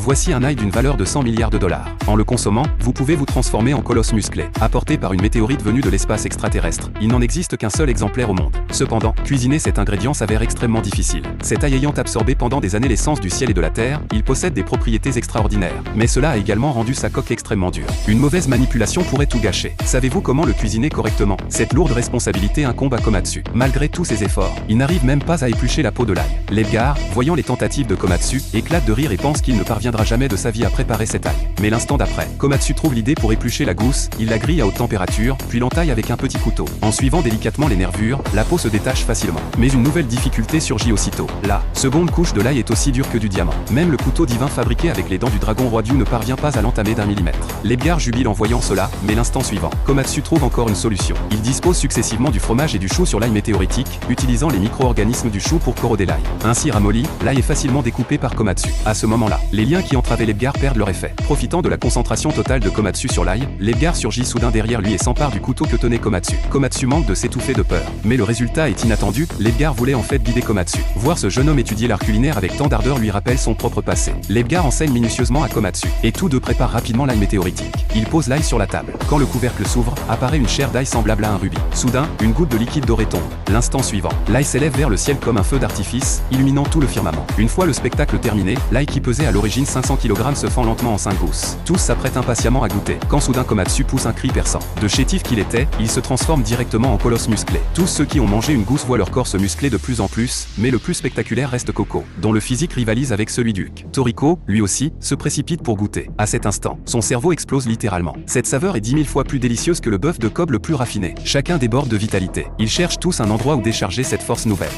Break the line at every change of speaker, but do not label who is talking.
Voici un ail d'une valeur de 100 milliards de dollars. En le consommant, vous pouvez vous transformer en colosse musclé. Apporté par une météorite venue de l'espace extraterrestre, il n'en existe qu'un seul exemplaire au monde. Cependant, cuisiner cet ingrédient s'avère extrêmement difficile. Cet ail ayant absorbé pendant des années l'essence du ciel et de la terre, il possède des propriétés extraordinaires. Mais cela a également rendu sa coque extrêmement dure. Une mauvaise manipulation pourrait tout gâcher. Savez-vous comment le cuisiner correctement? Cette lourde responsabilité incombe à Komatsu. Malgré tous ses efforts, il n'arrive même pas à éplucher la peau de l'ail. L'Edgar, voyant les tentatives de Komatsu, éclate de rire et pense qu'il ne parviendra jamais de sa vie à préparer cet ail. Mais l'instant d'après, Komatsu trouve l'idée pour éplucher la gousse, il la grille à haute température, puis l'entaille avec un petit couteau. En suivant délicatement les nervures, la peau se détache facilement. Mais une nouvelle difficulté surgit aussitôt. La seconde couche de l'ail est aussi dure que du diamant. Même le couteau divin fabriqué avec les dents du dragon roi Dieu ne parvient pas à l'entamer d'un millimètre. L'Edgar jubile en voyant cela, mais l'instant suivant, Komatsu trouve encore une solution. Il dispose successivement du fromage et du chou sur l'ail météoritique, utilisant les micro-organismes du chou pour corroder l'ail. Ainsi ramolli, l'ail est facilement découpé par Komatsu. À ce moment-là, les liens qui entravaient l'Edgar perdent leur effet. Profitant de la concentration totale de Komatsu sur l'ail, l'Edgar surgit soudain derrière lui et s'empare du couteau que tenait Komatsu. Komatsu manque de s'étouffer de peur. Mais le résultat est inattendu, l'Edgar voulait en fait guider Komatsu. Voir ce jeune homme étudier l'art culinaire avec tant d'ardeur lui rappelle son propre passé. L'Edgar enseigne minutieusement à Komatsu, et tous deux préparent rapidement l'ail météoritique. Il pose l'ail sur la table. Quand le couvercle s'ouvre, apparaît une chair d'ail semblable à un rubis. Soudain, une goutte de liquide doré tombe. L'instant suivant, l'ail s'élève vers le ciel comme un feu d'artifice, illuminant tout le firmament. Une fois le spectacle terminé, l'ail qui pesait à l'origine 500 kg se fend lentement en 5 gousses. Tous s'apprêtent impatiemment à goûter, quand soudain Komatsu pousse un cri perçant. De chétif qu'il était, il se transforme directement en colosse musclé. Tous ceux qui ont mangé une gousse voient leur corps se muscler de plus en plus, mais le plus spectaculaire reste Coco, dont le physique rivalise avec celui d'Hulk. Toriko, lui aussi, se précipite pour goûter. À cet instant, son cerveau explose littéralement. Cette saveur est 10 000 fois plus délicieuse que le bœuf de Kobe le plus raffiné. Chacun déborde de vitalité. Ils cherchent tous un endroit où décharger cette force nouvelle.